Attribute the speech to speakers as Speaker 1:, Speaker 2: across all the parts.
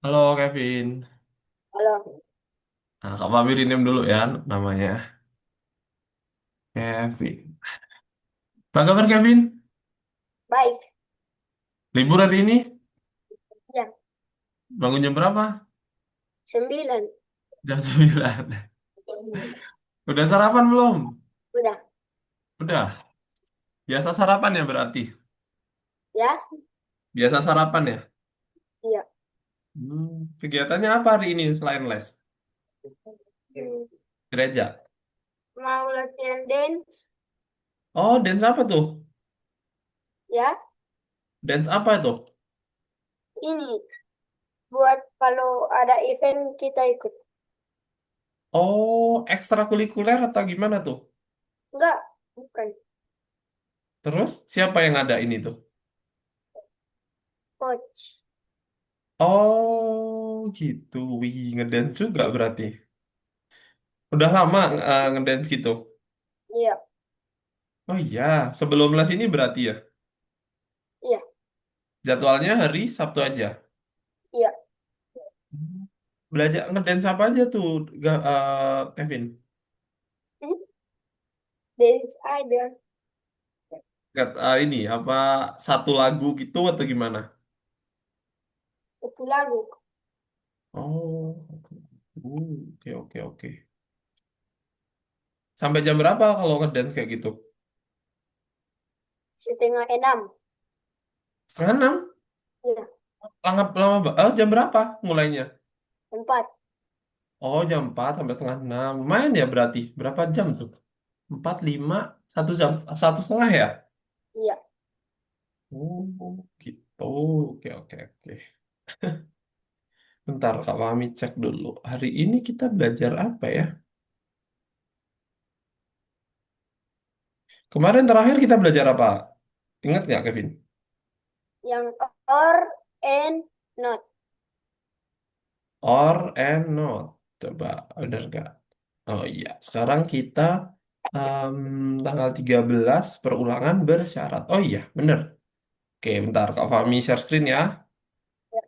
Speaker 1: Halo Kevin.
Speaker 2: Halo,
Speaker 1: Nah, Kak Fahmi rename dulu ya namanya. Kevin. Apa kabar Kevin?
Speaker 2: baik.
Speaker 1: Libur hari ini?
Speaker 2: Ya,
Speaker 1: Bangun jam berapa?
Speaker 2: 9.
Speaker 1: Jam 9. Udah sarapan belum?
Speaker 2: Udah,
Speaker 1: Udah. Biasa sarapan ya berarti?
Speaker 2: ya?
Speaker 1: Biasa sarapan ya?
Speaker 2: Iya.
Speaker 1: Kegiatannya apa hari ini selain les?
Speaker 2: Hmm,
Speaker 1: Gereja.
Speaker 2: Mau latihan dance?
Speaker 1: Oh, dance apa tuh?
Speaker 2: Ya,
Speaker 1: Dance apa itu?
Speaker 2: ini buat kalau ada event kita ikut.
Speaker 1: Oh, ekstrakurikuler atau gimana tuh?
Speaker 2: Enggak, bukan.
Speaker 1: Terus siapa yang ada ini tuh?
Speaker 2: Coach.
Speaker 1: Oh, gitu. Wih, ngedance juga berarti. Udah lama ngedance gitu.
Speaker 2: Iya,
Speaker 1: Oh iya, sebelum les ini berarti ya.
Speaker 2: iya,
Speaker 1: Jadwalnya hari Sabtu aja.
Speaker 2: iya.
Speaker 1: Hmm. Belajar ngedance apa aja tuh, Kevin?
Speaker 2: Hmm, Dance ada
Speaker 1: Ini apa satu lagu gitu atau gimana?
Speaker 2: satu lagu.
Speaker 1: Oh, oke oke oke. Sampai jam berapa kalau ngedance kayak gitu?
Speaker 2: 5:30.
Speaker 1: Setengah enam?
Speaker 2: Iya,
Speaker 1: Lama lama jam berapa mulainya?
Speaker 2: 4.
Speaker 1: Oh, jam 4 sampai setengah enam. Lumayan ya berarti. Berapa jam tuh? 4 5 1 jam, 1,5 ya?
Speaker 2: Iya.
Speaker 1: Oh, gitu. Oke, oke, oke. Bentar, Kak Fahmi cek dulu. Hari ini kita belajar apa ya? Kemarin terakhir kita belajar apa? Ingat nggak, Kevin?
Speaker 2: Yang or and not.
Speaker 1: Or and not. Coba, benar nggak? Oh iya, sekarang kita em, tanggal 13 perulangan bersyarat. Oh iya, bener. Oke, bentar, Kak Fahmi share screen ya.
Speaker 2: Ya,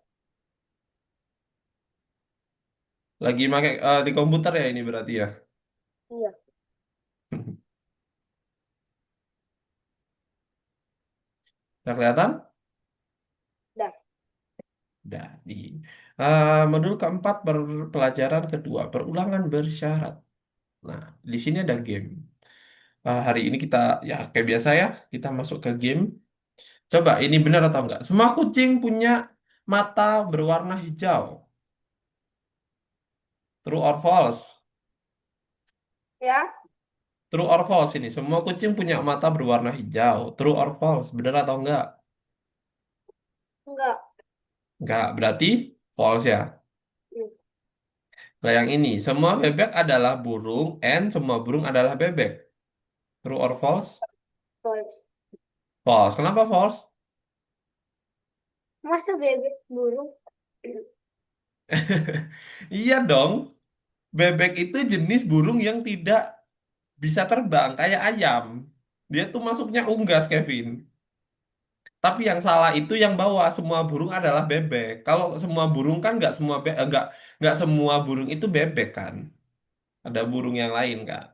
Speaker 1: Lagi pakai di komputer ya ini berarti ya.
Speaker 2: iya.
Speaker 1: Udah kelihatan?
Speaker 2: Dah.
Speaker 1: Jadi, modul keempat pelajaran kedua, perulangan bersyarat. Nah, di sini ada game. Hari ini kita, ya kayak biasa ya, kita masuk ke game. Coba, ini benar atau enggak? Semua kucing punya mata berwarna hijau. True or false?
Speaker 2: Ya,
Speaker 1: True or false ini. Semua kucing punya mata berwarna hijau. True or false? Benar atau enggak?
Speaker 2: enggak.
Speaker 1: Enggak, berarti false ya.
Speaker 2: Hmm,
Speaker 1: Nah, yang ini, semua bebek adalah burung, and semua burung adalah bebek. True or false?
Speaker 2: False.
Speaker 1: False. Kenapa false?
Speaker 2: Masa bebek burung?
Speaker 1: Iya dong. Bebek itu jenis burung yang tidak bisa terbang, kayak ayam. Dia tuh masuknya unggas, Kevin. Tapi yang salah itu yang bawa semua burung adalah bebek. Kalau semua burung kan nggak semua burung itu bebek kan. Ada burung yang lain kan.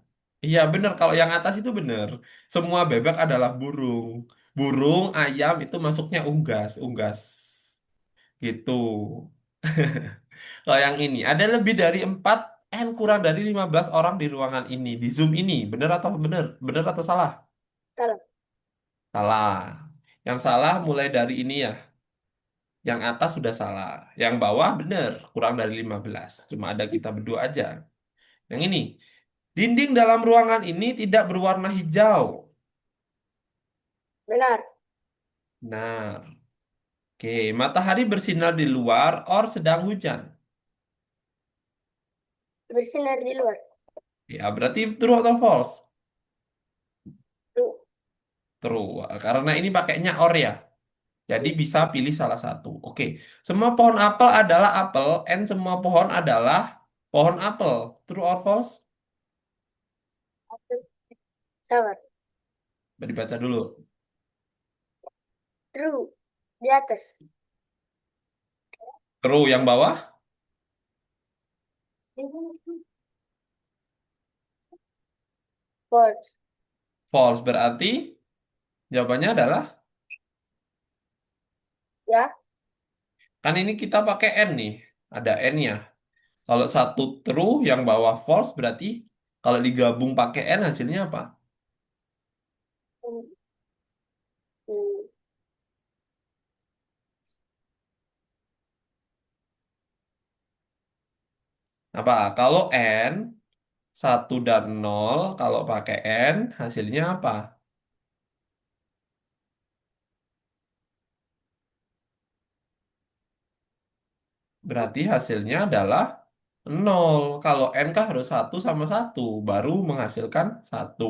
Speaker 1: Iya bener. Kalau yang atas itu bener. Semua bebek adalah burung. Burung, ayam itu masuknya unggas, unggas. Gitu. Kalau yang ini, ada lebih dari 4 and kurang dari 15 orang di ruangan ini, di Zoom ini. Benar atau benar? Benar atau salah?
Speaker 2: Salah.
Speaker 1: Salah. Yang salah mulai dari ini ya. Yang atas sudah salah. Yang bawah benar, kurang dari 15. Cuma ada kita berdua aja. Yang ini, dinding dalam ruangan ini tidak berwarna hijau.
Speaker 2: Benar.
Speaker 1: Nah, oke. Matahari bersinar di luar or sedang hujan.
Speaker 2: Bersinar di luar.
Speaker 1: Ya, berarti true atau false?
Speaker 2: Tuh.
Speaker 1: True. Karena ini pakainya or ya. Jadi bisa pilih salah satu. Oke, semua pohon apel adalah apel, and semua pohon adalah pohon apel. True or false?
Speaker 2: Sabar.
Speaker 1: Coba dibaca dulu.
Speaker 2: True. Di atas.
Speaker 1: True yang bawah
Speaker 2: False.
Speaker 1: false. Berarti jawabannya adalah,
Speaker 2: Ya.
Speaker 1: kan ini kita pakai N nih. Ada N-nya. Kalau satu true yang bawah false berarti kalau digabung pakai N hasilnya apa?
Speaker 2: Hmm, hmm.
Speaker 1: Apa? Kalau N satu dan nol kalau pakai N hasilnya apa? Berarti hasilnya adalah nol. Kalau N kan harus satu sama satu baru menghasilkan satu.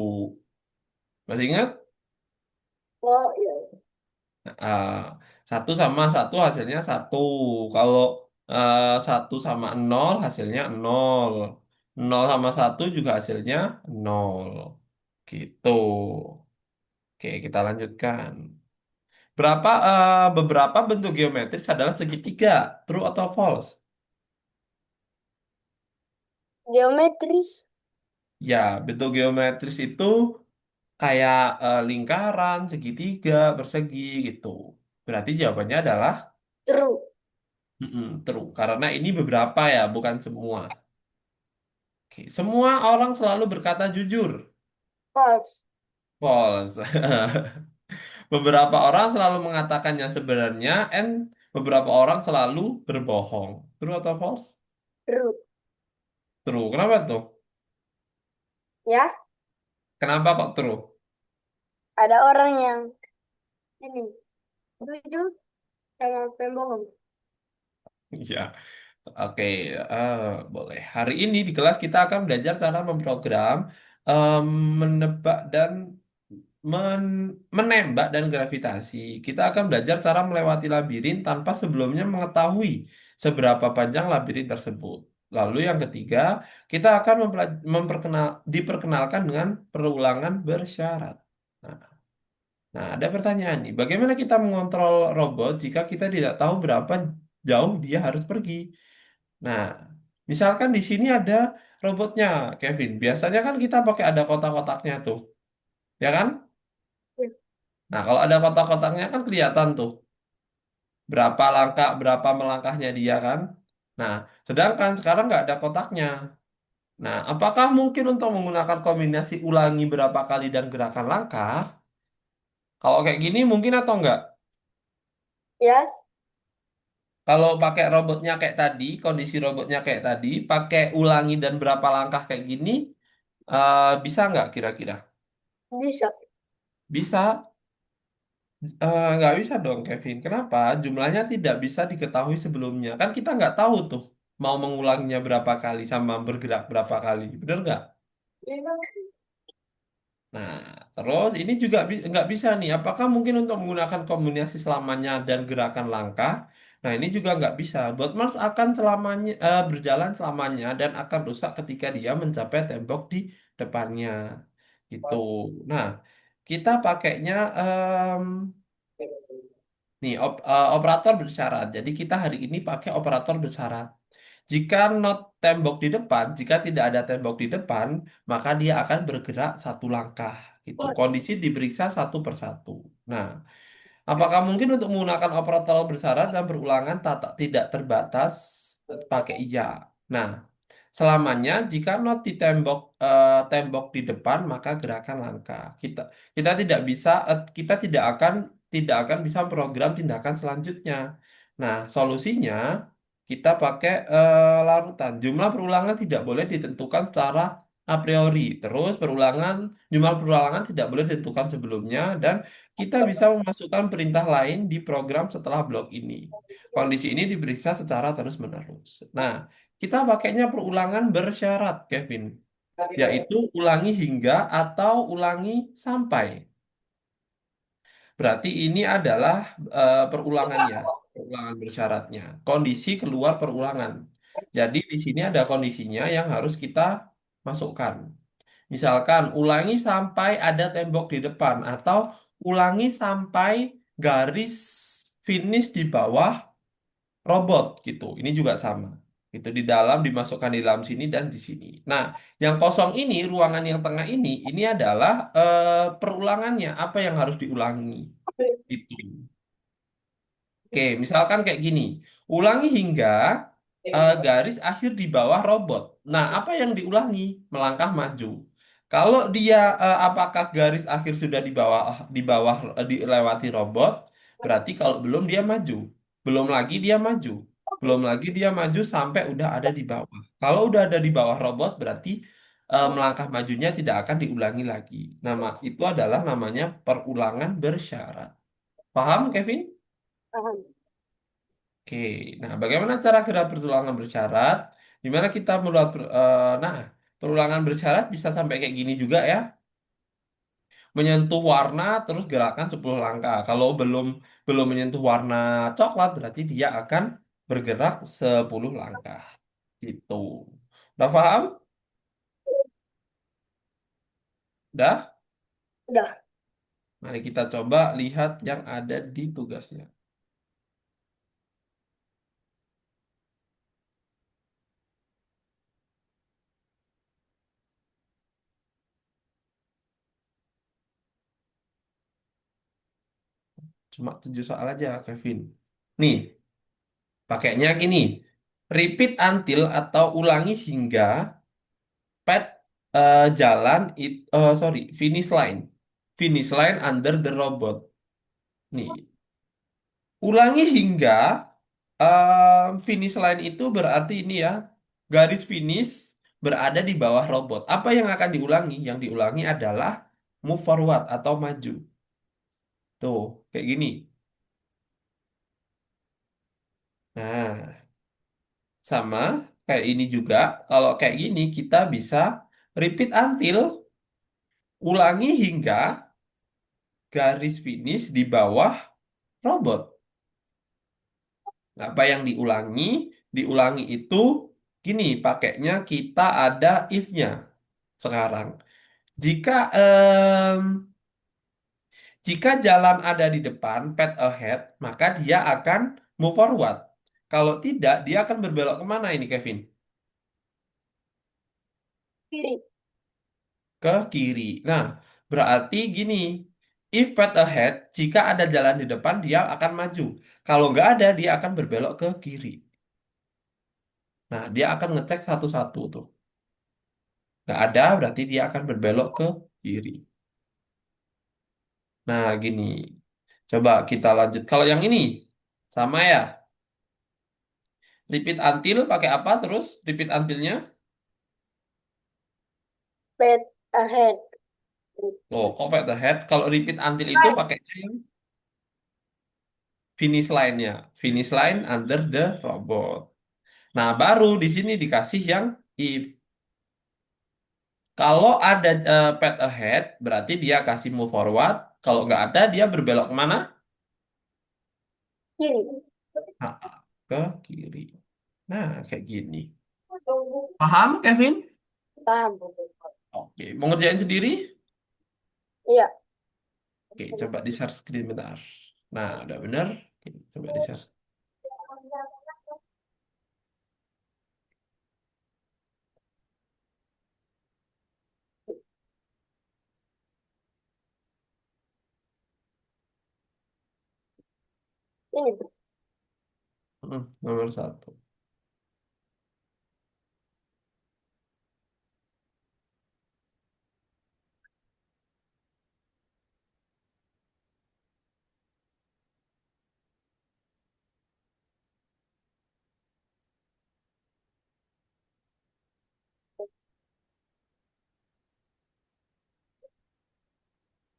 Speaker 1: Masih ingat?
Speaker 2: Oh iya.
Speaker 1: Ah, satu sama satu hasilnya satu. Kalau satu sama nol hasilnya nol. Nol sama satu juga hasilnya nol. Gitu. Oke, kita lanjutkan. Beberapa bentuk geometris adalah segitiga, true atau false?
Speaker 2: Geometris.
Speaker 1: Ya, bentuk geometris itu kayak lingkaran, segitiga, persegi gitu. Berarti jawabannya adalah
Speaker 2: True.
Speaker 1: true. Karena ini beberapa ya, bukan semua. Oke, semua orang selalu berkata jujur.
Speaker 2: False.
Speaker 1: False. Beberapa orang selalu mengatakan yang sebenarnya, and beberapa orang selalu berbohong. True atau false?
Speaker 2: True.
Speaker 1: True. Kenapa tuh?
Speaker 2: Ya.
Speaker 1: Kenapa kok true?
Speaker 2: Ada orang yang ini jujur sama pembohong.
Speaker 1: Ya, oke, eh, boleh. Hari ini di kelas kita akan belajar cara memprogram, em, menebak dan menembak dan gravitasi. Kita akan belajar cara melewati labirin tanpa sebelumnya mengetahui seberapa panjang labirin tersebut. Lalu yang ketiga, kita akan diperkenalkan dengan perulangan bersyarat. Nah, nah, ada pertanyaan nih, bagaimana kita mengontrol robot jika kita tidak tahu berapa jauh dia harus pergi? Nah, misalkan di sini ada robotnya, Kevin. Biasanya kan kita pakai ada kotak-kotaknya tuh, ya kan?
Speaker 2: Ya.
Speaker 1: Nah, kalau ada kotak-kotaknya kan kelihatan tuh berapa langkah, berapa melangkahnya dia kan. Nah, sedangkan sekarang nggak ada kotaknya. Nah, apakah mungkin untuk menggunakan kombinasi ulangi berapa kali dan gerakan langkah? Kalau kayak gini mungkin atau enggak?
Speaker 2: Ya.
Speaker 1: Kalau pakai robotnya kayak tadi, kondisi robotnya kayak tadi, pakai ulangi dan berapa langkah kayak gini, bisa nggak kira-kira?
Speaker 2: Bisa.
Speaker 1: Bisa. Nggak bisa dong, Kevin. Kenapa? Jumlahnya tidak bisa diketahui sebelumnya. Kan kita nggak tahu tuh mau mengulanginya berapa kali sama bergerak berapa kali. Bener nggak? Nah, terus ini juga nggak bisa nih. Apakah mungkin untuk menggunakan kombinasi selamanya dan gerakan langkah? Nah, ini juga nggak bisa. Botmars akan selamanya berjalan selamanya dan akan rusak ketika dia mencapai tembok di depannya. Gitu. Nah, kita pakainya nih operator bersyarat. Jadi kita hari ini pakai operator bersyarat. Jika not tembok di depan, jika tidak ada tembok di depan, maka dia akan bergerak satu langkah. Itu kondisi diperiksa satu persatu. Nah, apakah mungkin untuk menggunakan operator bersyarat dan berulangan tidak terbatas? Pakai iya. Nah, selamanya jika not di tembok di depan maka gerakan langkah. Kita tidak bisa kita tidak akan bisa program tindakan selanjutnya. Nah, solusinya kita pakai larutan. Jumlah perulangan tidak boleh ditentukan secara a priori. Terus jumlah perulangan tidak boleh ditentukan sebelumnya dan kita bisa memasukkan perintah lain di program setelah blok ini. Kondisi ini diperiksa secara terus-menerus. Nah, kita pakainya perulangan bersyarat, Kevin, yaitu ulangi hingga atau ulangi sampai. Berarti ini adalah perulangannya, perulangan bersyaratnya. Kondisi keluar perulangan. Jadi di sini ada kondisinya yang harus kita masukkan. Misalkan ulangi sampai ada tembok di depan atau ulangi sampai garis finish di bawah robot gitu. Ini juga sama. Itu di dalam dimasukkan di dalam sini dan di sini. Nah, yang kosong ini, ruangan yang tengah ini adalah perulangannya. Apa yang harus diulangi? Itu. Oke, misalkan kayak gini. Ulangi hingga garis akhir di bawah robot. Nah, apa yang diulangi? Melangkah maju. Kalau dia apakah garis akhir sudah di bawah dilewati robot, berarti kalau belum dia maju. Belum lagi dia maju. Belum lagi dia maju sampai udah ada di bawah. Kalau udah ada di bawah robot, berarti melangkah majunya tidak akan diulangi lagi. Nama itu adalah namanya perulangan bersyarat. Paham, Kevin?
Speaker 2: Paham.
Speaker 1: Oke, nah bagaimana cara gerak perulangan bersyarat? Dimana kita membuat, nah perulangan bersyarat bisa sampai kayak gini juga ya, menyentuh warna terus gerakan 10 langkah. Kalau belum belum menyentuh warna coklat berarti dia akan bergerak 10 langkah. Gitu. Udah paham? Udah?
Speaker 2: Udah.
Speaker 1: Mari kita coba lihat yang ada di tugasnya. Cuma 7 soal aja, Kevin. Nih, pakainya gini. Repeat until atau ulangi hingga pet jalan sorry, finish line under the robot. Nih, ulangi hingga finish line itu berarti ini ya, garis finish berada di bawah robot. Apa yang akan diulangi? Yang diulangi adalah move forward atau maju. Tuh, kayak gini. Nah, sama kayak ini juga. Kalau kayak gini kita bisa repeat until, ulangi hingga garis finish di bawah robot. Nah, apa yang diulangi? Diulangi itu gini, pakainya kita ada if-nya sekarang. Jika jika jalan ada di depan, path ahead, maka dia akan move forward. Kalau tidak, dia akan berbelok kemana ini, Kevin?
Speaker 2: Kiri.
Speaker 1: Ke kiri. Nah, berarti gini, if path ahead, jika ada jalan di depan, dia akan maju. Kalau nggak ada, dia akan berbelok ke kiri. Nah, dia akan ngecek satu-satu tuh. Nggak ada, berarti dia akan berbelok ke kiri. Nah, gini. Coba kita lanjut. Kalau yang ini, sama ya. Repeat until pakai apa terus? Repeat untilnya?
Speaker 2: Bed ahead.
Speaker 1: Oh, kok fat ahead? Kalau repeat until itu pakainya yang finish line-nya. Finish line under the robot. Nah, baru di sini dikasih yang if. Kalau ada path ahead, berarti dia kasih move forward. Kalau nggak ada, dia berbelok kemana?
Speaker 2: Kiri.
Speaker 1: Ah, ke kiri. Nah, kayak gini. Paham, Kevin?
Speaker 2: Paham.
Speaker 1: Oke, mau ngerjain sendiri?
Speaker 2: Iya.
Speaker 1: Oke, coba di share screen bentar. Nah, udah bener. Oke, coba di share.
Speaker 2: Ini.
Speaker 1: Nomor satu.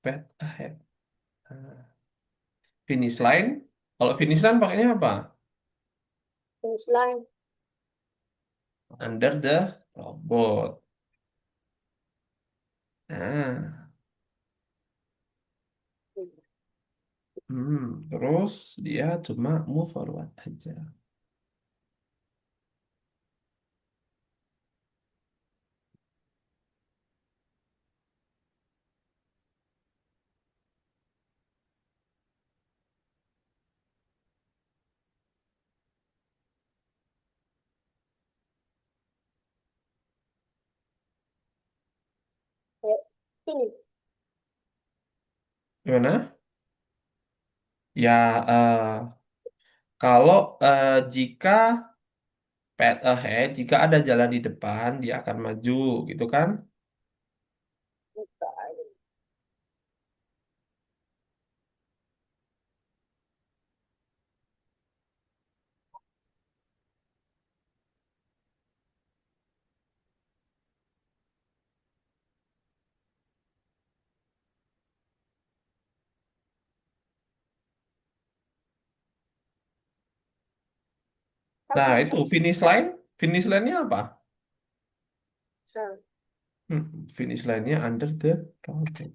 Speaker 1: Path ahead. Nah, finish line. Kalau finish line pakainya apa?
Speaker 2: Finish line.
Speaker 1: Under the robot. Nah, terus dia cuma move forward aja.
Speaker 2: Ini.
Speaker 1: Gimana? Ya, kalau jika path ahead, jika ada jalan di depan, dia akan maju, gitu kan?
Speaker 2: Bukan.
Speaker 1: Nah,
Speaker 2: Tapi
Speaker 1: itu finish line. Finish line-nya apa?
Speaker 2: so,
Speaker 1: Finish line-nya under the robot.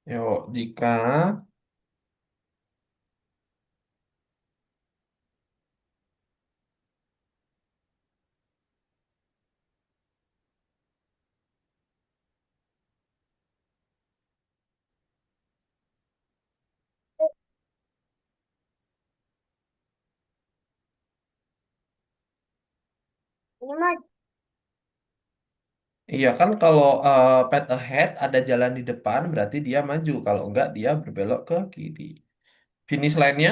Speaker 1: Yuk, jika
Speaker 2: ini mah
Speaker 1: iya kan kalau path ahead ada jalan di depan berarti dia maju. Kalau enggak dia berbelok ke kiri. Finish line-nya,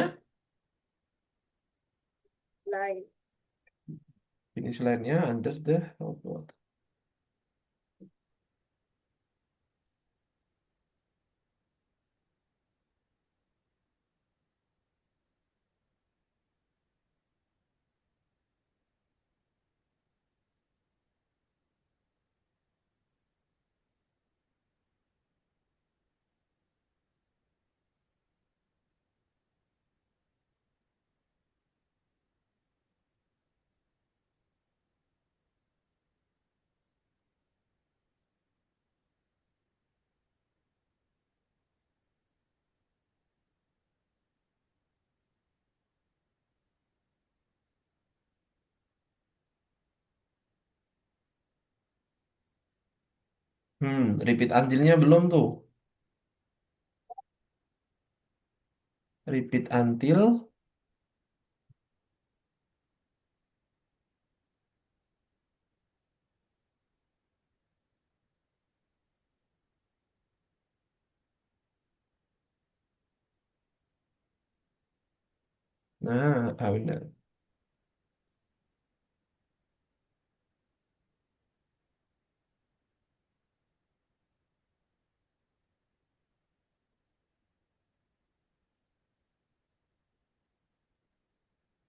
Speaker 2: lain.
Speaker 1: finish line-nya under the robot. Repeat until-nya belum tuh. Repeat until. Nah, benar.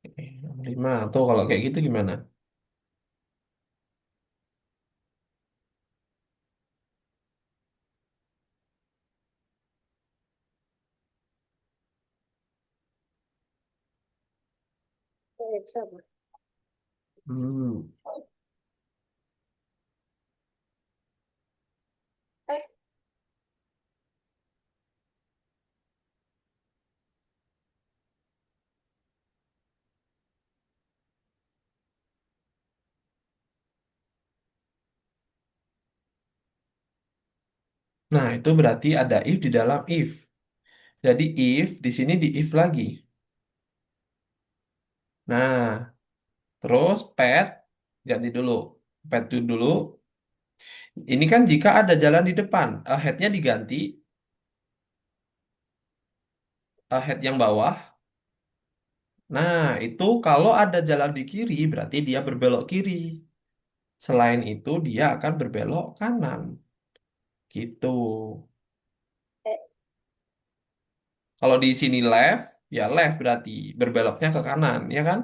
Speaker 1: Oke, nomor 5. Tuh kalau kayak gitu gimana?
Speaker 2: Coba.
Speaker 1: Hmm.
Speaker 2: Eh,
Speaker 1: Nah, itu berarti ada if di dalam if. Jadi if di sini di if lagi. Nah, terus pet ganti dulu. Pet itu dulu. Ini kan jika ada jalan di depan, ahead-nya diganti, ahead yang bawah. Nah, itu kalau ada jalan di kiri, berarti dia berbelok kiri. Selain itu, dia akan berbelok kanan. Gitu.
Speaker 2: eh,
Speaker 1: Kalau di sini left, ya left berarti berbeloknya ke kanan, ya kan?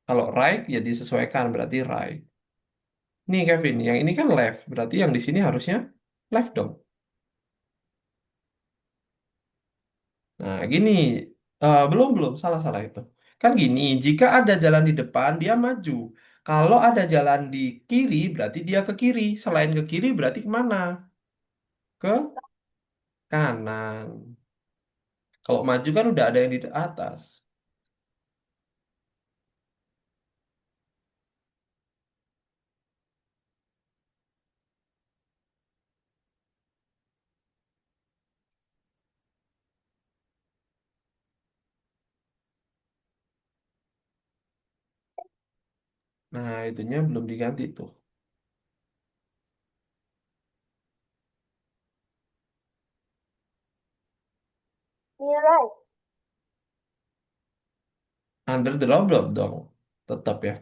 Speaker 1: Kalau right, ya disesuaikan berarti right. Nih Kevin, yang ini kan left, berarti yang di sini harusnya left dong. Nah, gini, belum belum salah salah itu. Kan gini, jika ada jalan di depan, dia maju. Kalau ada jalan di kiri, berarti dia ke kiri. Selain ke kiri, berarti kemana? Ke kanan. Kalau maju kan udah ada yang di atas. Nah, itunya belum diganti tuh.
Speaker 2: Nilai.
Speaker 1: Under the row belum dong. Tetap ya.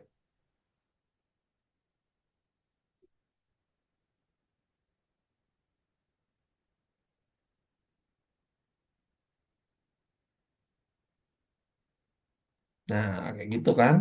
Speaker 1: Nah, kayak gitu kan.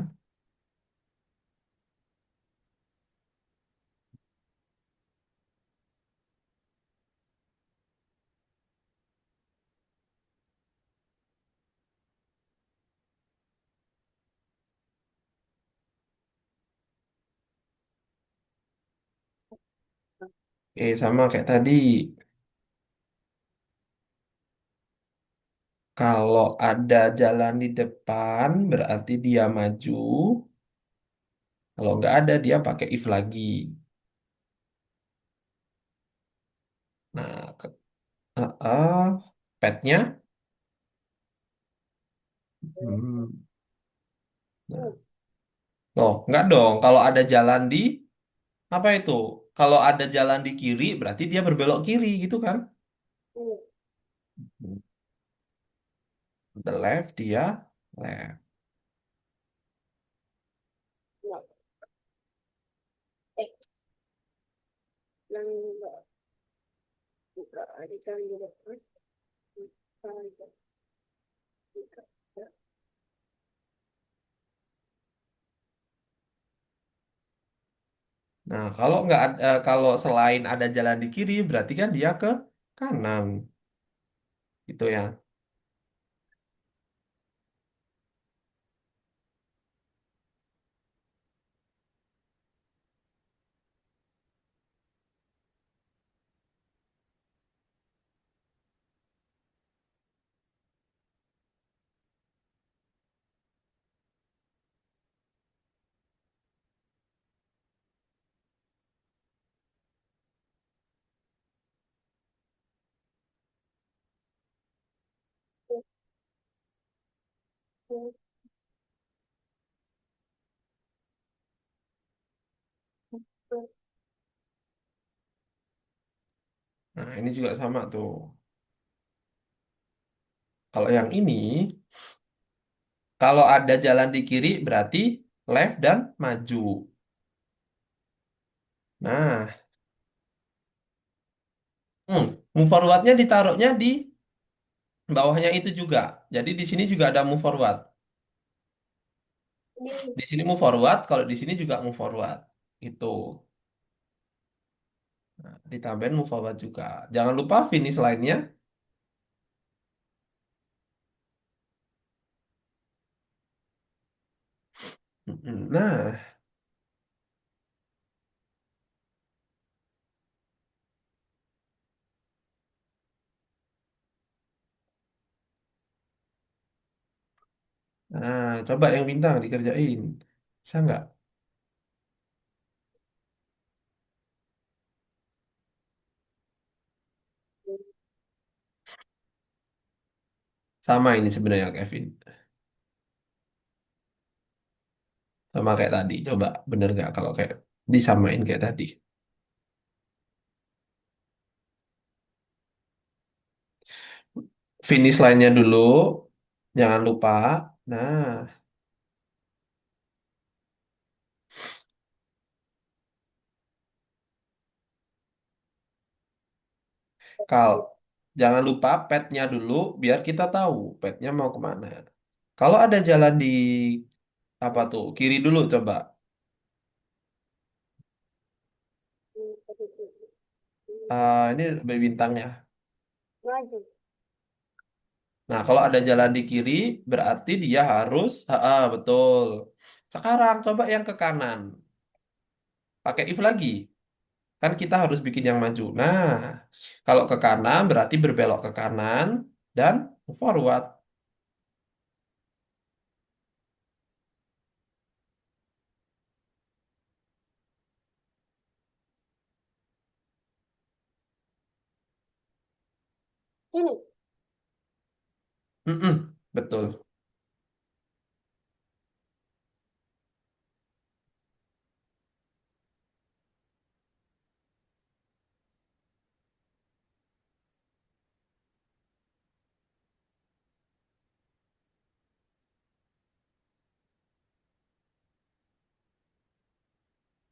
Speaker 1: Sama kayak tadi. Kalau ada jalan di depan, berarti dia maju. Kalau nggak ada, dia pakai if lagi. Nah, petnya. Hmm. Nah, loh, nggak dong. Kalau ada jalan di apa itu? Kalau ada jalan di kiri, berarti dia berbelok kiri, gitu kan? The left, dia left.
Speaker 2: No. Eh, nang buka ada jalan di depan. Ada. Buka. Ya.
Speaker 1: Nah, kalau nggak ada, kalau selain ada jalan di kiri, berarti kan dia ke kanan, gitu ya. Nah, ini juga sama tuh. Kalau yang ini, kalau ada jalan di kiri, berarti left dan maju. Nah, move forwardnya ditaruhnya di bawahnya itu juga. Jadi di sini juga ada move forward.
Speaker 2: Ini.
Speaker 1: Di sini move forward, kalau di sini juga move forward. Itu. Nah, ditambahin move forward juga. Jangan lupa finish line-nya. Nah, coba yang bintang dikerjain. Bisa nggak? Sama ini sebenarnya Kevin. Sama kayak tadi. Coba bener nggak kalau kayak disamain kayak tadi. Finish line-nya dulu. Jangan lupa. Nah, kal jangan lupa petnya dulu biar kita tahu petnya mau kemana. Kalau ada jalan di apa tuh? Kiri dulu coba. Ini bintang ya.
Speaker 2: Maju.
Speaker 1: Nah, kalau ada jalan di kiri, berarti dia harus, betul. Sekarang coba yang ke kanan. Pakai if lagi. Kan kita harus bikin yang maju. Nah, kalau ke kanan berarti berbelok ke kanan dan forward.
Speaker 2: Ini.
Speaker 1: Mm-mm, betul.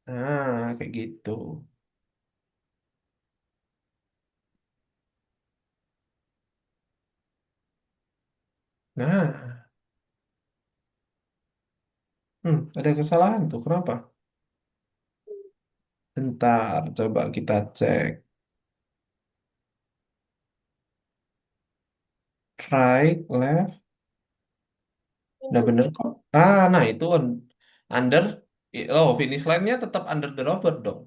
Speaker 1: Nah, kayak gitu. Nah, ada kesalahan tuh. Kenapa? Bentar, coba kita cek. Right, left. Udah
Speaker 2: Ini.
Speaker 1: bener kok. Nah itu under. Oh, finish line-nya tetap under the robot dong.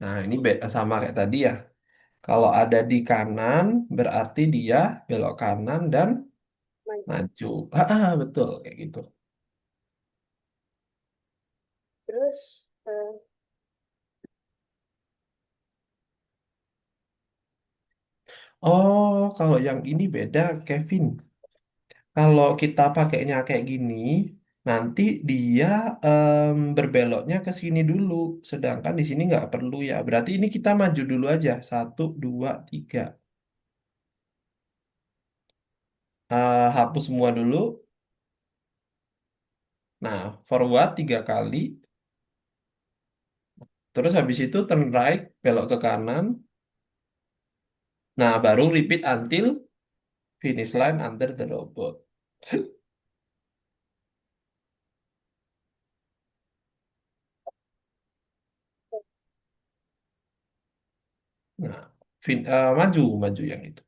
Speaker 1: Nah, ini sama kayak tadi ya. Kalau ada di kanan, berarti dia belok kanan dan
Speaker 2: Maju.
Speaker 1: maju. Betul, kayak gitu.
Speaker 2: Terus
Speaker 1: Oh, kalau yang ini beda, Kevin. Kalau kita pakainya kayak gini, nanti dia berbeloknya ke sini dulu. Sedangkan di sini nggak perlu ya. Berarti ini kita maju dulu aja. Satu, dua, tiga. Hapus semua dulu. Nah, forward tiga kali. Terus habis itu turn right, belok ke kanan. Nah, baru repeat until finish line under the robot. Nah, maju yang itu.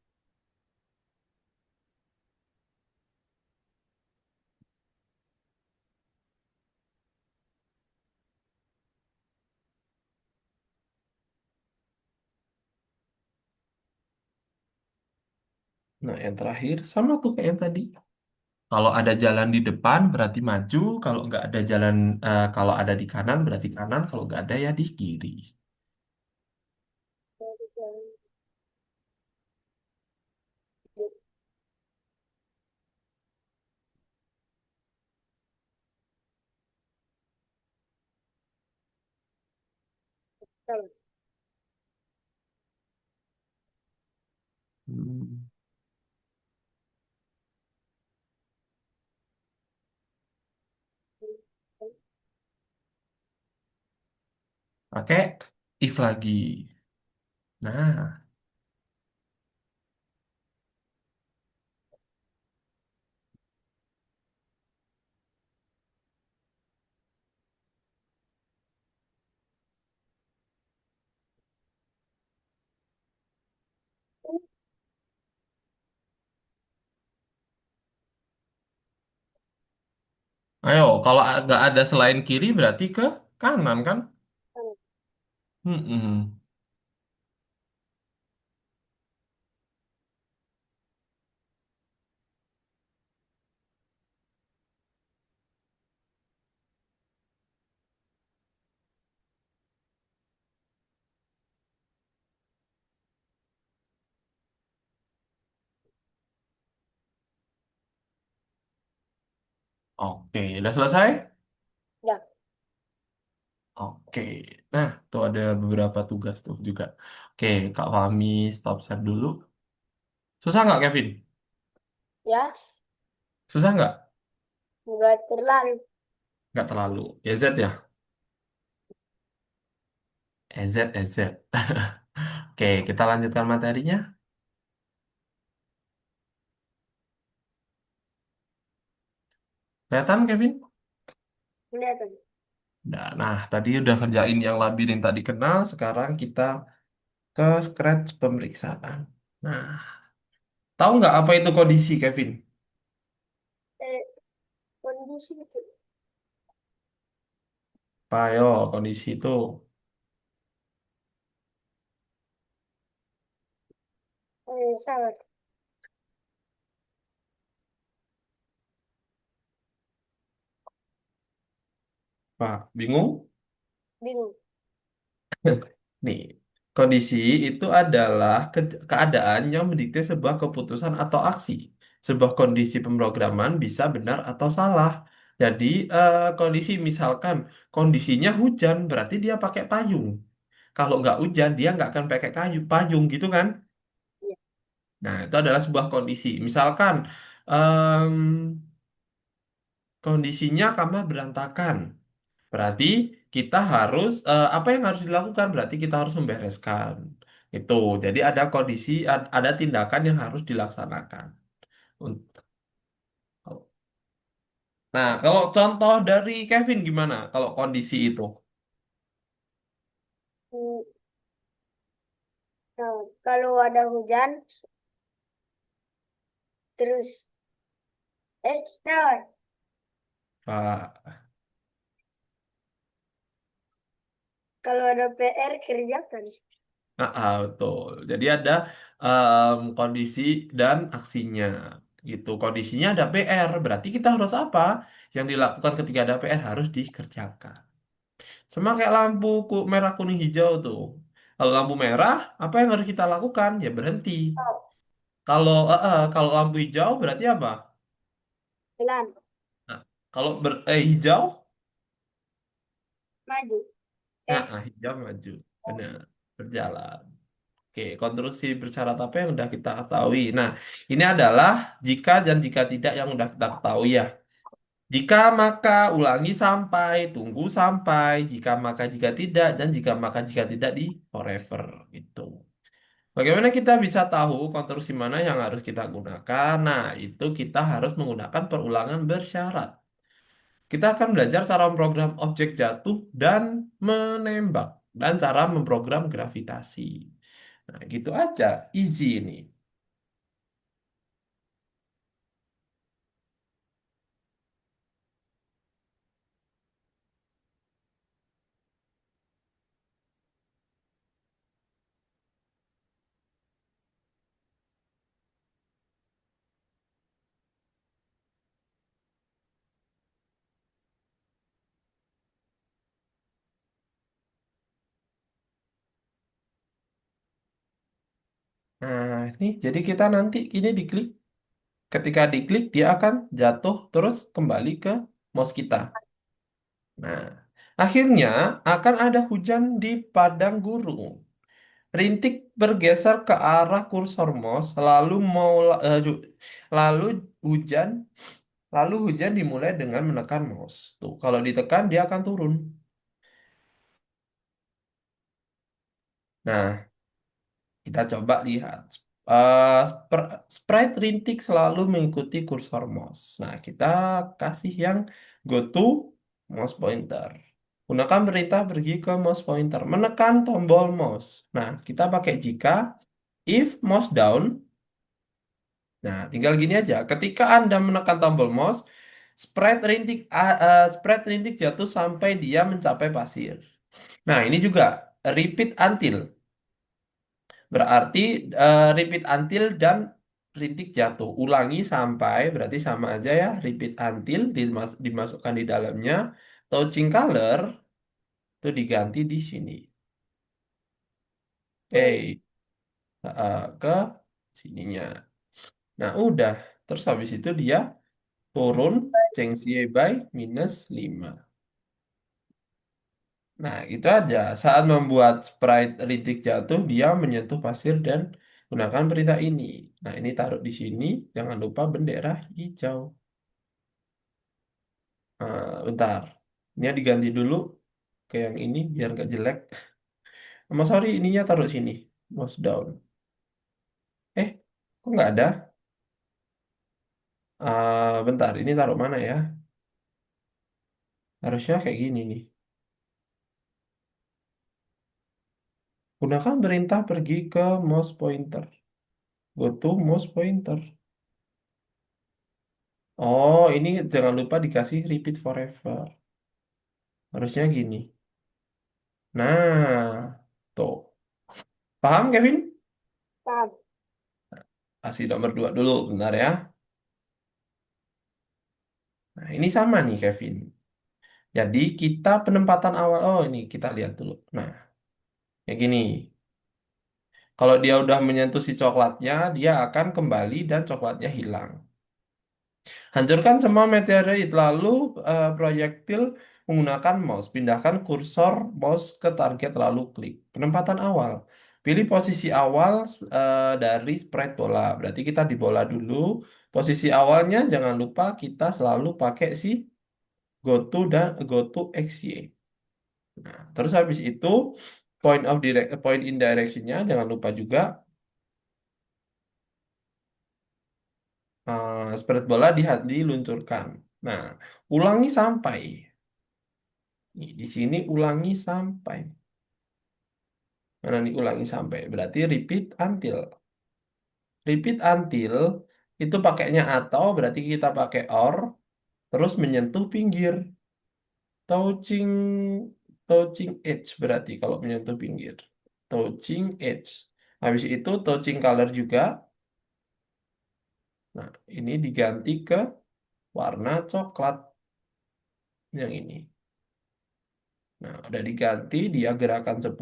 Speaker 1: Nah, yang terakhir sama tuh kayak yang tadi. Kalau ada jalan di depan berarti maju, kalau nggak ada jalan, kalau ada di kanan berarti kanan, kalau nggak ada ya di kiri.
Speaker 2: dari jalan depan.
Speaker 1: Hmm. Pakai if lagi. Nah, ayo kalau nggak ada selain kiri berarti ke kanan kan? Mm-mm. Oke, udah selesai?
Speaker 2: Udah.
Speaker 1: Oke. Nah, tuh ada beberapa tugas tuh juga. Oke, Kak Fahmi stop share dulu. Susah nggak, Kevin?
Speaker 2: Ya,
Speaker 1: Susah nggak?
Speaker 2: nggak terlalu.
Speaker 1: Nggak terlalu. EZ ya? EZ, EZ. Oke, kita lanjutkan materinya. Kelihatan, Kevin?
Speaker 2: Kelihatan.
Speaker 1: Nah, tadi udah kerjain yang labirin tadi kenal, sekarang kita ke scratch pemeriksaan. Nah, tahu nggak apa itu kondisi, Kevin?
Speaker 2: Eh, kondisi itu.
Speaker 1: Pak, yo, kondisi itu.
Speaker 2: Salah.
Speaker 1: Pak, bingung?
Speaker 2: Bingung.
Speaker 1: Nih, kondisi itu adalah keadaan yang mendikte sebuah keputusan atau aksi. Sebuah kondisi pemrograman bisa benar atau salah. Jadi, kondisi misalkan kondisinya hujan, berarti dia pakai payung. Kalau nggak hujan, dia nggak akan pakai payung, gitu kan?
Speaker 2: Iya.
Speaker 1: Nah, itu adalah sebuah kondisi. Misalkan, em, kondisinya kamar berantakan. Berarti kita harus apa yang harus dilakukan? Berarti kita harus membereskan. Itu. Jadi ada kondisi, ada tindakan yang harus dilaksanakan. Unt- Nah, kalau contoh dari Kevin gimana? Kalau kondisi itu,
Speaker 2: Hmm, nah, kalau ada hujan, terus, nah,
Speaker 1: Pak.
Speaker 2: kalau ada PR kerjakan.
Speaker 1: Betul. Jadi ada kondisi dan aksinya. Gitu. Kondisinya ada PR, berarti kita harus apa? Yang dilakukan ketika ada PR harus dikerjakan. Sama kayak lampu merah, kuning, hijau tuh. Kalau lampu merah, apa yang harus kita lakukan? Ya berhenti.
Speaker 2: Oh,
Speaker 1: Kalau lampu hijau berarti apa?
Speaker 2: pelan,
Speaker 1: Nah, kalau hijau,
Speaker 2: maju.
Speaker 1: hijau maju. Benar, berjalan. Oke, konstruksi bersyarat apa yang udah kita ketahui? Nah, ini adalah jika dan jika tidak yang udah kita ketahui ya. Jika maka ulangi sampai, tunggu sampai, jika maka jika tidak, dan jika maka jika tidak di forever gitu. Bagaimana kita bisa tahu konstruksi mana yang harus kita gunakan? Nah, itu kita harus menggunakan perulangan bersyarat. Kita akan belajar cara memprogram objek jatuh dan menembak, dan cara memprogram gravitasi. Nah, gitu aja. Easy ini. Nah, ini jadi kita nanti ini diklik. Ketika diklik, dia akan jatuh terus kembali ke mouse kita. Nah, akhirnya akan ada hujan di padang gurun. Rintik bergeser ke arah kursor mouse, lalu hujan, lalu hujan dimulai dengan menekan mouse. Tuh, kalau ditekan dia akan turun. Nah, kita coba lihat. Sprite rintik selalu mengikuti kursor mouse. Nah, kita kasih yang go to mouse pointer. Gunakan perintah pergi ke mouse pointer. Menekan tombol mouse. Nah, kita pakai jika if mouse down. Nah, tinggal gini aja. Ketika Anda menekan tombol mouse, sprite rintik jatuh sampai dia mencapai pasir. Nah, ini juga repeat until. Berarti repeat until dan rintik jatuh. Ulangi sampai, berarti sama aja ya. Repeat until dimasukkan di dalamnya. Touching color itu diganti di sini.
Speaker 2: Hmm.
Speaker 1: Ke sininya. Nah, udah. Terus habis itu dia turun. Changxie by -5. Nah, itu aja. Saat membuat sprite rintik jatuh, dia menyentuh pasir dan gunakan perintah ini. Nah, ini taruh di sini. Jangan lupa bendera hijau. Bentar. Ini diganti dulu ke yang ini biar nggak jelek. Sorry, ininya taruh sini. Mouse down. Eh, kok nggak ada? Bentar, ini taruh mana ya? Harusnya kayak gini nih. Gunakan perintah pergi ke mouse pointer. Go to mouse pointer. Oh, ini jangan lupa dikasih repeat forever. Harusnya gini. Nah, tuh. Paham, Kevin?
Speaker 2: Paham.
Speaker 1: Kasih nomor 2 dulu, bentar ya. Nah, ini sama nih, Kevin. Jadi, kita penempatan awal. Oh, ini kita lihat dulu. Nah, kayak gini. Kalau dia udah menyentuh si coklatnya, dia akan kembali dan coklatnya hilang. Hancurkan semua meteorit, lalu proyektil menggunakan mouse. Pindahkan kursor mouse ke target, lalu klik. Penempatan awal. Pilih posisi awal dari sprite bola. Berarti kita di bola dulu. Posisi awalnya jangan lupa kita selalu pakai si goto dan goto XY. Nah, terus habis itu point in directionnya jangan lupa juga sprite bola diluncurkan. Nah, ulangi sampai. Nih, di sini ulangi sampai. Mana nih ulangi sampai? Berarti repeat until. Repeat until itu pakainya atau berarti kita pakai or terus menyentuh pinggir. Touching touching edge berarti kalau menyentuh pinggir. Touching edge. Habis itu touching color juga. Nah, ini diganti ke warna coklat yang ini. Nah, udah diganti dia gerakan 10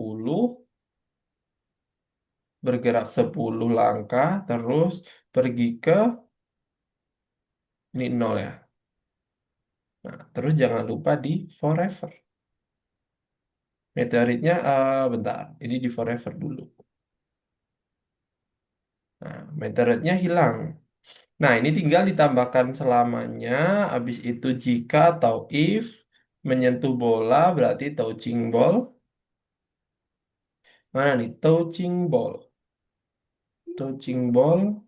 Speaker 1: bergerak 10 langkah terus pergi ke ini 0 ya. Nah, terus jangan lupa di forever. Meteoritnya bentar, ini di forever dulu. Nah, meteoritnya hilang. Nah, ini tinggal ditambahkan selamanya. Habis itu jika atau if menyentuh bola berarti touching ball. Mana nih? Touching ball. Touching ball.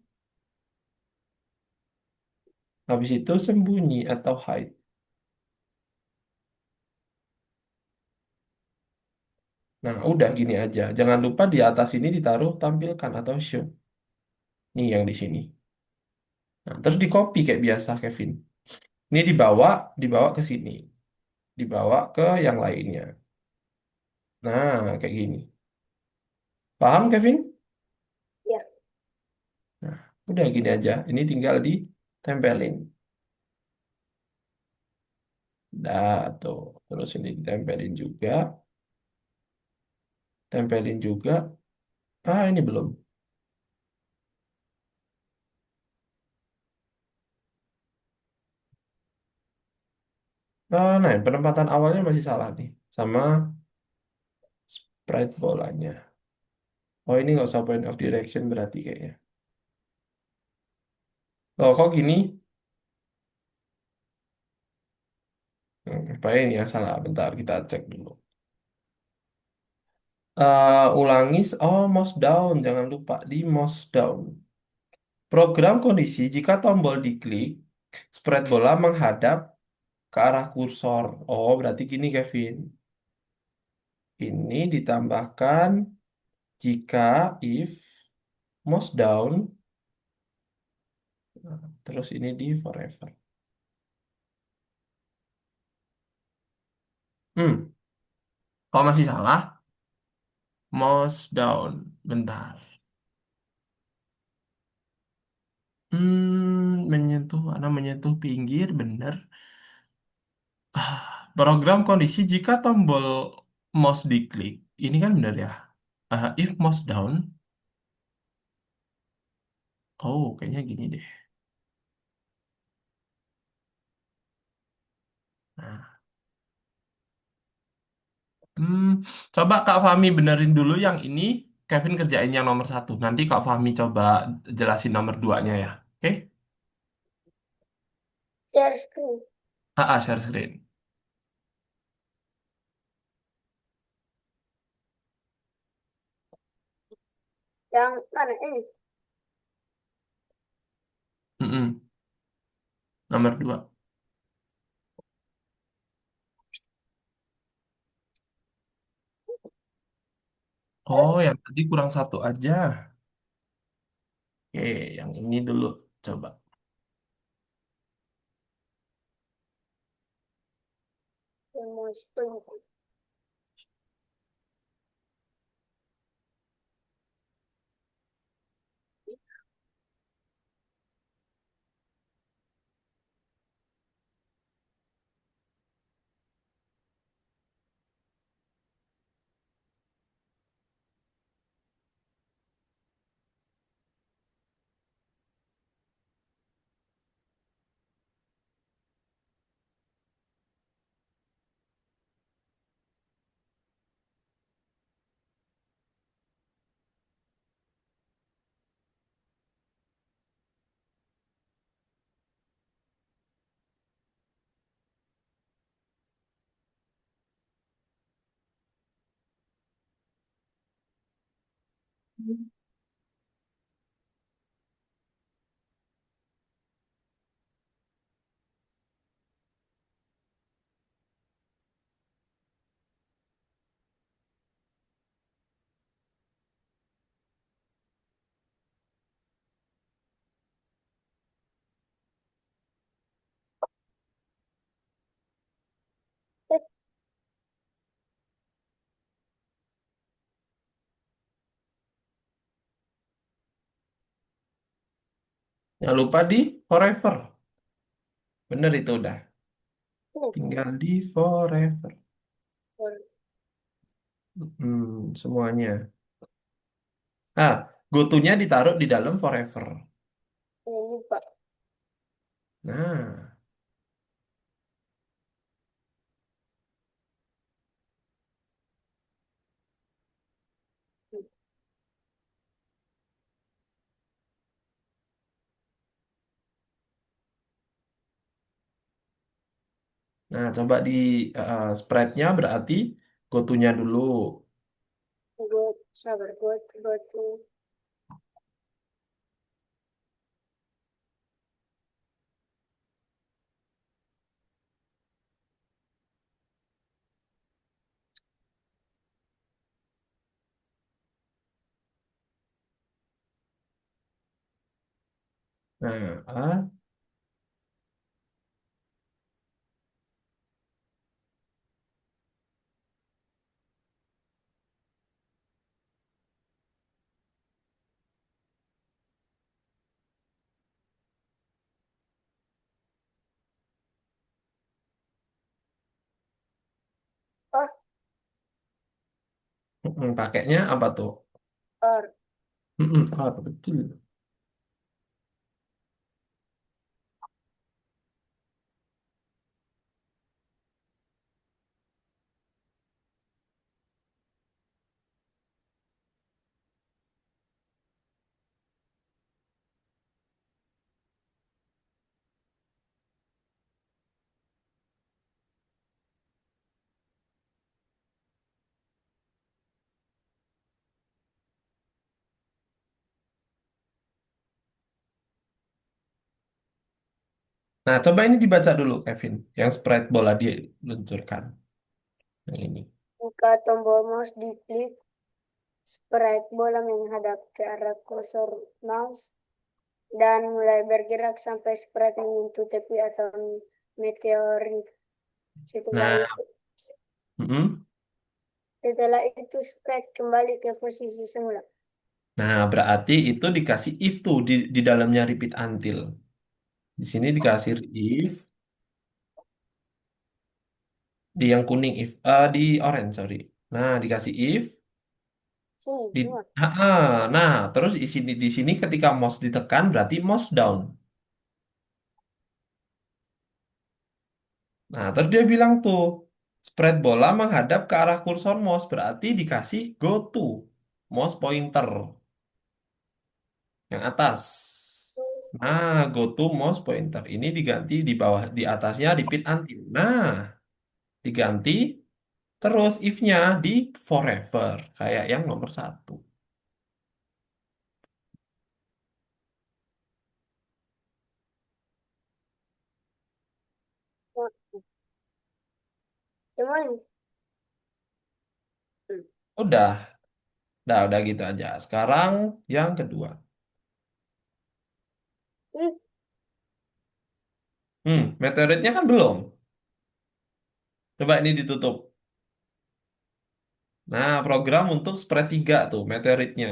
Speaker 1: Habis itu sembunyi atau hide. Nah, udah gini aja. Jangan lupa di atas ini ditaruh tampilkan atau show. Nih yang di sini. Nah, terus di copy kayak biasa, Kevin. Ini dibawa ke sini. Dibawa ke yang lainnya. Nah, kayak gini. Paham, Kevin?
Speaker 2: Ya.
Speaker 1: Nah, udah gini aja. Ini tinggal ditempelin. Dah, tuh. Terus ini ditempelin juga. Tempelin juga. Ini belum. Nah, penempatan awalnya masih salah nih. Sama sprite bolanya. Oh, ini nggak usah point of direction berarti kayaknya. Oh, kok gini? Apa ini ya salah? Bentar, kita cek dulu. Ulangi. Oh, mouse down. Jangan lupa di mouse down. Program kondisi jika tombol diklik, spread bola menghadap ke arah kursor. Oh, berarti gini, Kevin. Ini ditambahkan jika if mouse down, terus ini di forever. Kalau masih salah, mouse down. Bentar. Menyentuh mana? Menyentuh pinggir, bener. Program kondisi jika tombol mouse diklik, ini kan benar ya. If mouse down, oh kayaknya gini deh. Hmm, coba Kak Fahmi benerin dulu yang ini, Kevin kerjain yang nomor satu. Nanti Kak Fahmi coba jelasin nomor duanya ya. Oke?
Speaker 2: Share screen.
Speaker 1: Share screen.
Speaker 2: Yang mana ini?
Speaker 1: Mm-mm, nomor dua.
Speaker 2: Eh,
Speaker 1: Oh, yang tadi kurang satu aja. Oke, yang ini dulu. Coba.
Speaker 2: yang mau screen. Eh,
Speaker 1: Jangan lupa di forever. Bener itu udah.
Speaker 2: ini.
Speaker 1: Tinggal di forever.
Speaker 2: For-
Speaker 1: Semuanya. Ah, gotonya ditaruh di dalam forever.
Speaker 2: Ini Pak.
Speaker 1: Nah, coba di spreadnya berarti gotonya dulu.
Speaker 2: Buat sabar. Buat tuh.
Speaker 1: Nah,
Speaker 2: Oh,
Speaker 1: pakainya apa tuh?
Speaker 2: or.
Speaker 1: Betul. Nah, coba ini dibaca dulu, Kevin. Yang spread bola dia luncurkan. Yang ini.
Speaker 2: Buka tombol mouse diklik. Sprite bola menghadap ke arah kursor mouse. Dan mulai bergerak sampai sprite menyentuh tepi atau meteorit. Setelah
Speaker 1: Nah,
Speaker 2: itu,
Speaker 1: mm-mm.
Speaker 2: setelah itu sprite kembali ke posisi semula.
Speaker 1: Nah, berarti itu dikasih if tuh di dalamnya repeat until. Di sini dikasih if, di yang kuning if, di orange sorry. Nah, dikasih if,
Speaker 2: Sini
Speaker 1: di,
Speaker 2: semua.
Speaker 1: nah, terus di sini ketika mouse ditekan berarti mouse down. Nah, terus dia bilang tuh. Spread bola menghadap ke arah kursor mouse berarti dikasih go to mouse pointer yang atas. Nah, go to mouse pointer ini diganti di bawah di atasnya repeat until. Nah, diganti terus if-nya di forever kayak yang nomor satu.
Speaker 2: Nah, cuman, hmm,
Speaker 1: Udah gitu aja. Sekarang yang kedua.
Speaker 2: ini
Speaker 1: Meteoritnya kan belum. Coba ini ditutup. Nah, program untuk spread 3 tuh meteoritnya.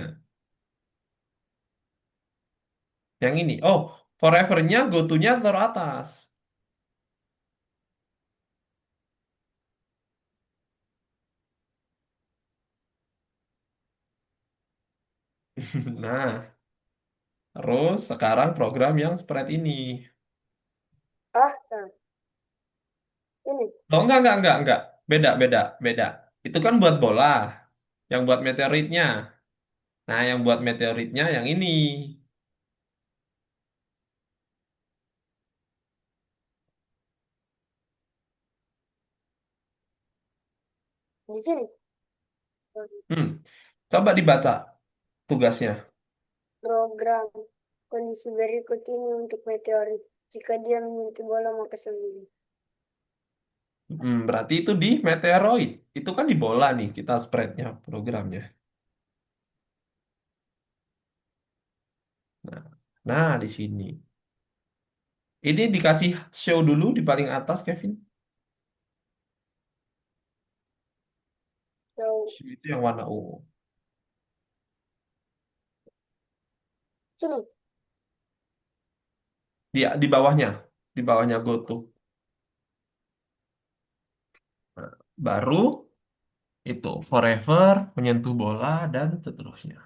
Speaker 1: Yang ini. Oh, forever-nya go-to-nya taruh atas. Nah, terus sekarang program yang spread ini.
Speaker 2: nah, ini
Speaker 1: Oh, enggak. Beda. Itu kan buat bola. Yang buat meteoritnya. Nah, yang buat meteoritnya yang ini.
Speaker 2: di sini.
Speaker 1: Hmm, Coba dibaca tugasnya.
Speaker 2: Program kondisi berikut ini untuk meteorit. Jika dia memiliki bola maka sembuh.
Speaker 1: Berarti itu di meteoroid. Itu kan di bola nih kita spreadnya programnya. Nah, di sini. Ini dikasih show dulu di paling atas, Kevin.
Speaker 2: So,
Speaker 1: Show itu yang warna ungu.
Speaker 2: sini.
Speaker 1: Di bawahnya go to. Nah, baru itu forever menyentuh bola dan seterusnya.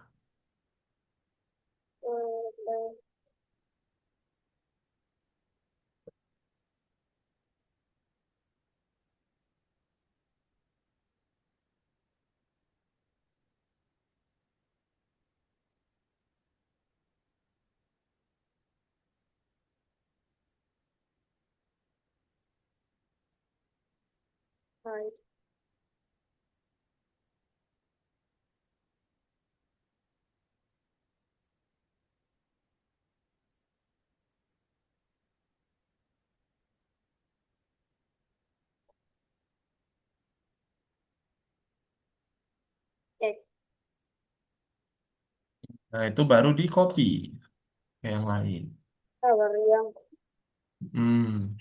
Speaker 1: Nah, itu baru di copy ke yang lain.
Speaker 2: Sabar yang
Speaker 1: Hmm.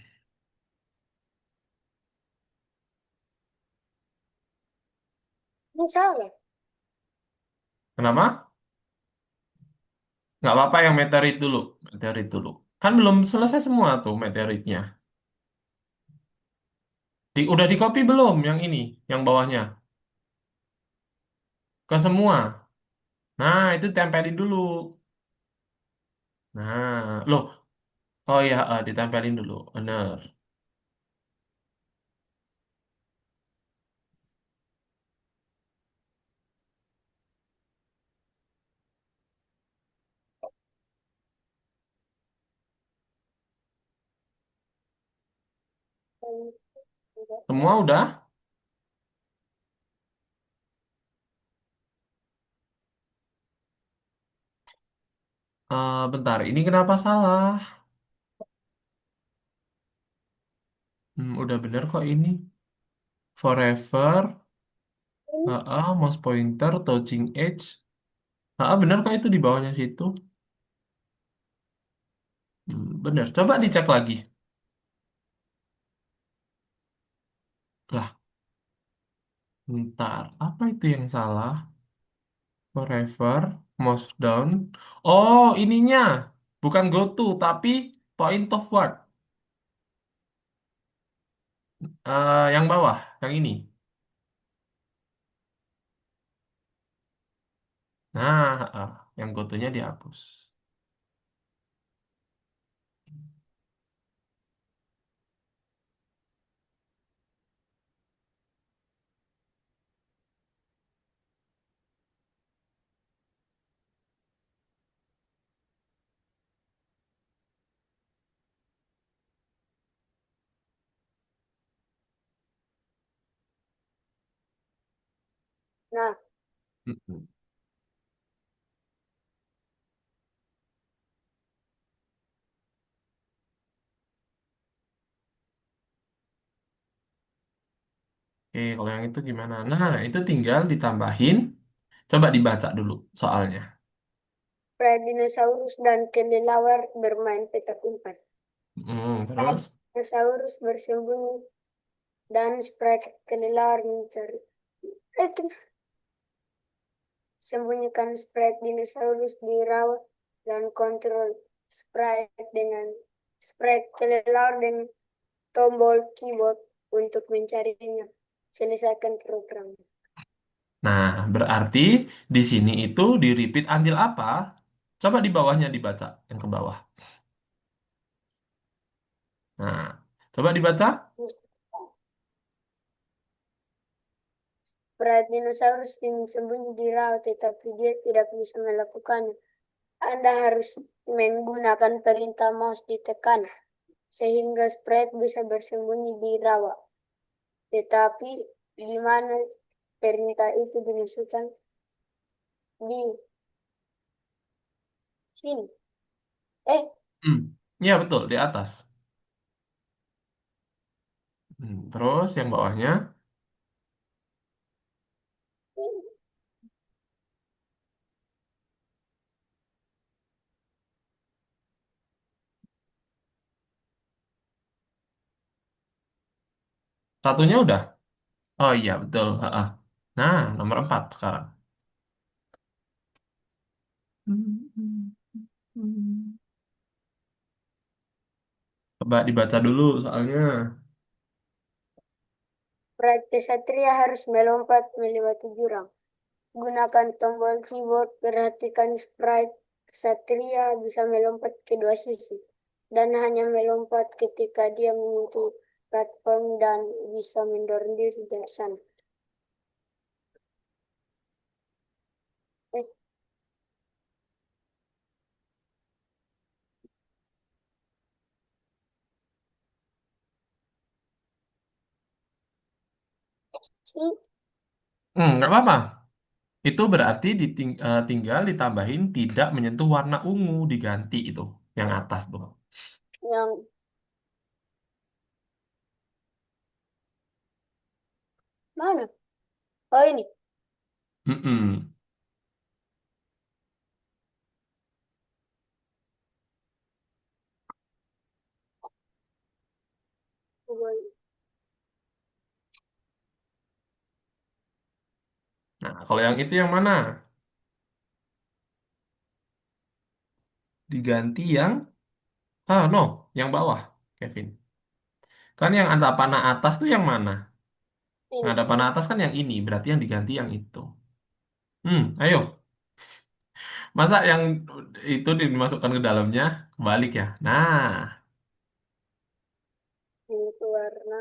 Speaker 2: ini salah.
Speaker 1: Kenapa? Nggak apa-apa yang meteorit dulu. Meteorit dulu. Kan belum selesai semua tuh meteoritnya. Udah di copy belum yang ini, yang bawahnya? Ke semua. Nah, itu tempelin dulu. Nah, loh. Oh iya, ditempelin dulu. Bener. Semua udah? Bentar, ini kenapa salah? Udah bener kok ini. Forever, mouse pointer, touching edge. Bener kok itu di bawahnya situ. Bener, coba dicek lagi. Lah, bentar, apa itu yang salah? Forever, mouse down. Oh, ininya. Bukan go to, tapi point of word. Yang bawah, yang ini. Nah, yang go to-nya dihapus.
Speaker 2: Nah,
Speaker 1: Mm-mm. Oke, kalau yang itu gimana? Nah, itu tinggal ditambahin. Coba dibaca dulu soalnya.
Speaker 2: Spredinosaurus dan kelelawar bermain petak umpet.
Speaker 1: Terus?
Speaker 2: Spredinosaurus bersembunyi dan kelelawar mencari. Eh, sembunyikan sprite dinosaurus di rawa dan kontrol sprite kelelawar dengan tombol keyboard untuk mencarinya. Selesaikan program.
Speaker 1: Nah, berarti di sini itu di repeat until apa? Coba di bawahnya dibaca, yang ke bawah. Nah, coba dibaca.
Speaker 2: Sprite dinosaurus ingin sembunyi di rawa tetapi dia tidak bisa melakukannya. Anda harus menggunakan perintah mouse ditekan sehingga sprite bisa bersembunyi di rawa. Tetapi di mana perintah itu dimasukkan di sini. Eh,
Speaker 1: Hmm. Ya, betul, di atas. Terus yang bawahnya. Satunya udah. Oh iya, betul. Ha-ha. Nah, nomor 4 sekarang. Coba dibaca dulu soalnya.
Speaker 2: sprite kesatria harus melompat melewati jurang. Gunakan tombol keyboard, perhatikan sprite kesatria bisa melompat ke dua sisi dan hanya melompat ketika dia menyentuh platform dan bisa mendorong diri dari sana. Eh, sih,
Speaker 1: Nggak apa-apa. Itu berarti tinggal ditambahin tidak menyentuh warna ungu diganti itu yang atas tuh.
Speaker 2: yang mana? Oh ini.
Speaker 1: Mm-mm. Nah, kalau yang itu yang mana? Diganti yang no, yang bawah, Kevin. Kan yang ada panah atas tuh yang mana? Yang
Speaker 2: Ini.
Speaker 1: ada panah atas kan yang ini, berarti yang diganti yang itu. Ayo. Masa yang itu dimasukkan ke dalamnya kebalik ya? Nah,
Speaker 2: Ini tuh warna.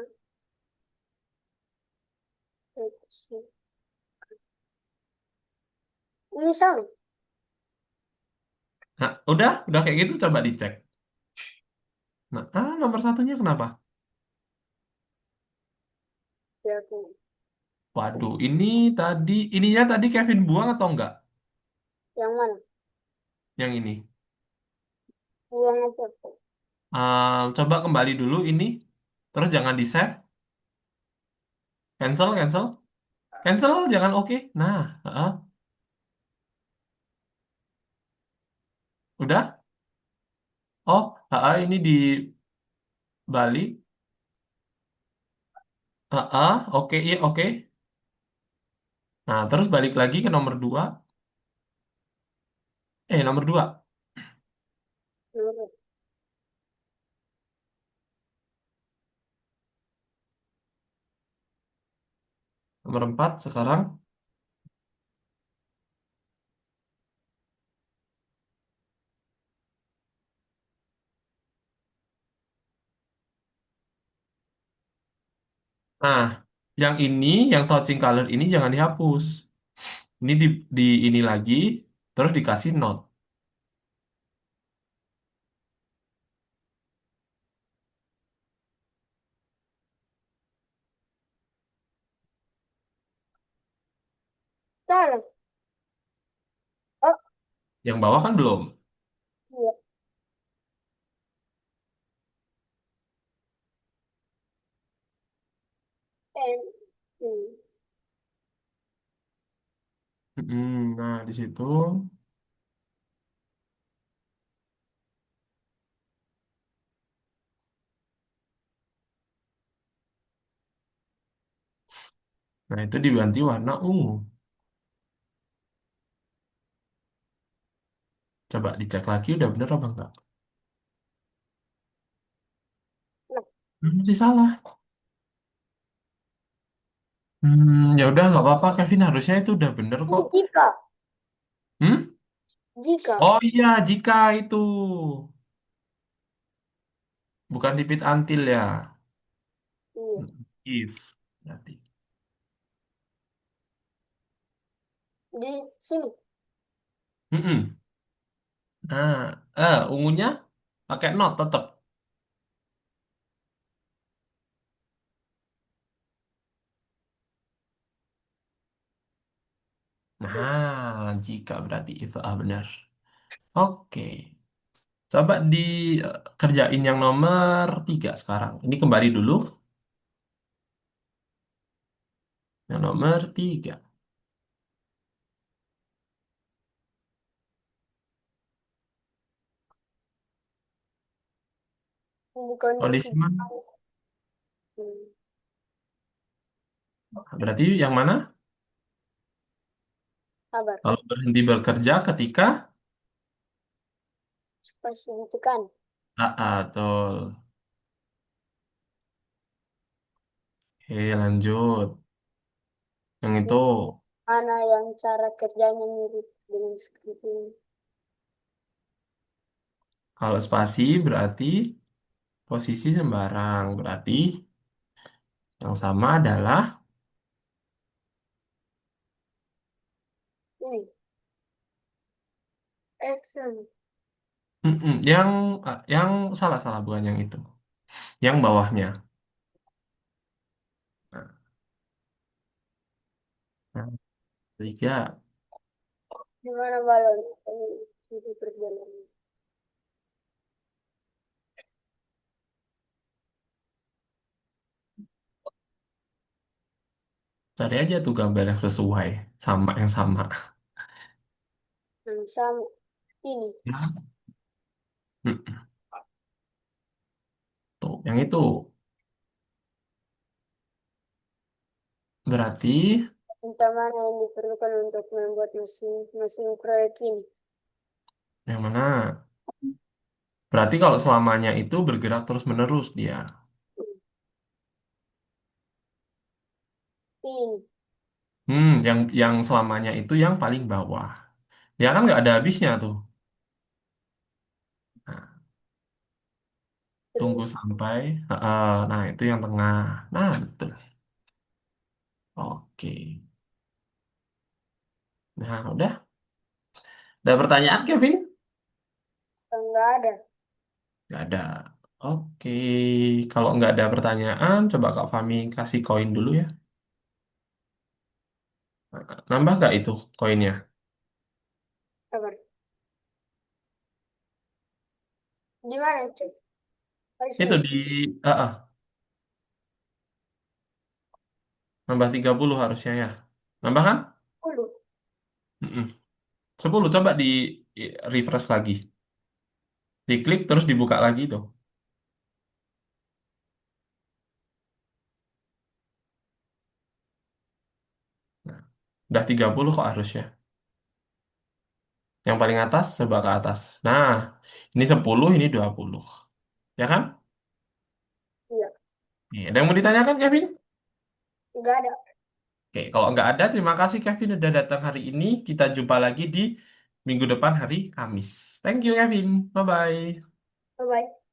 Speaker 2: Ini sama.
Speaker 1: udah kayak gitu coba dicek. Nah, nomor satunya kenapa?
Speaker 2: Ya,
Speaker 1: Waduh, ininya tadi Kevin buang atau enggak?
Speaker 2: yang mana?
Speaker 1: Yang ini.
Speaker 2: Buang apa?
Speaker 1: Coba kembali dulu ini. Terus jangan di save. Cancel, cancel. Cancel, jangan oke. Nah, udah. Oh, ini dibalik. Oke, iya oke. Nah, terus balik lagi ke nomor 2. Nomor 2.
Speaker 2: Menurut.
Speaker 1: Nomor 4 sekarang. Nah, yang ini, yang touching color ini jangan dihapus. Ini di ini lagi, terus dikasih note.
Speaker 2: Salah. Oh,
Speaker 1: Yang bawah kan belum.
Speaker 2: iya. M. Hmm.
Speaker 1: Nah, di situ. Nah, itu diganti warna ungu. Coba dicek lagi udah bener apa enggak?
Speaker 2: Nah,
Speaker 1: Masih salah. Ya udah nggak apa-apa, Kevin. Harusnya itu udah bener
Speaker 2: ini
Speaker 1: kok.
Speaker 2: jika.
Speaker 1: Hmm?
Speaker 2: Jika.
Speaker 1: Oh iya, jika itu. Bukan repeat until ya.
Speaker 2: Iya.
Speaker 1: If. Berarti.
Speaker 2: Di sini.
Speaker 1: Mm-mm. Nah, ungunya pakai not tetap.
Speaker 2: Hmm.
Speaker 1: Nah, jika berarti itu benar. Oke. Coba dikerjain yang nomor 3 sekarang. Ini kembali dulu. Yang nomor 3.
Speaker 2: Ini kondisi.
Speaker 1: Kondisi mana?
Speaker 2: Hmm.
Speaker 1: Berarti yang mana?
Speaker 2: Sabar.
Speaker 1: Kalau berhenti bekerja ketika
Speaker 2: Spasi ditekan.
Speaker 1: betul. Oke, lanjut. Yang itu,
Speaker 2: Mana yang cara kerjanya mirip dengan skrip ini?
Speaker 1: kalau spasi berarti posisi sembarang. Berarti yang sama adalah
Speaker 2: Ini. Action.
Speaker 1: yang salah-salah bukan yang itu. Yang bawahnya. Nah, nah, tiga.
Speaker 2: Di mana balon? Ini berjalan.
Speaker 1: Cari aja tuh gambar yang sesuai sama yang sama.
Speaker 2: Yang sama. Ini.
Speaker 1: Ya. Mm, Tuh, yang itu. Berarti
Speaker 2: Entah mana yang diperlukan untuk membuat mesin mesin proyek ini.
Speaker 1: yang mana? Berarti kalau selamanya itu bergerak terus-menerus dia.
Speaker 2: Ini.
Speaker 1: Yang selamanya itu yang paling bawah. Ya kan nggak ada habisnya tuh. Nah, tunggu
Speaker 2: Terus.
Speaker 1: sampai. Nah, itu yang tengah. Nah, betul. Oke. Nah, udah. Ada pertanyaan, Kevin?
Speaker 2: Enggak ada.
Speaker 1: Nggak ada. Oke. Kalau nggak ada pertanyaan, coba Kak Fami kasih koin dulu ya. Nambah nggak itu koinnya?
Speaker 2: Sabar. Di mana cek? Oh, di
Speaker 1: Itu
Speaker 2: sini.
Speaker 1: di... ah, ah, nambah 30 harusnya ya. Nambah kan?
Speaker 2: 10.
Speaker 1: Mm-mm. 10. Coba di refresh lagi. Diklik terus dibuka lagi tuh. Nah, udah 30 kok harusnya. Yang paling atas coba ke atas. Nah, ini 10, ini 20. Ya kan?
Speaker 2: Iya.
Speaker 1: Ada yang mau ditanyakan, Kevin?
Speaker 2: Enggak ada.
Speaker 1: Oke, kalau nggak ada, terima kasih Kevin udah datang hari ini. Kita jumpa lagi di minggu depan hari Kamis. Thank you, Kevin. Bye-bye.
Speaker 2: Bye-bye.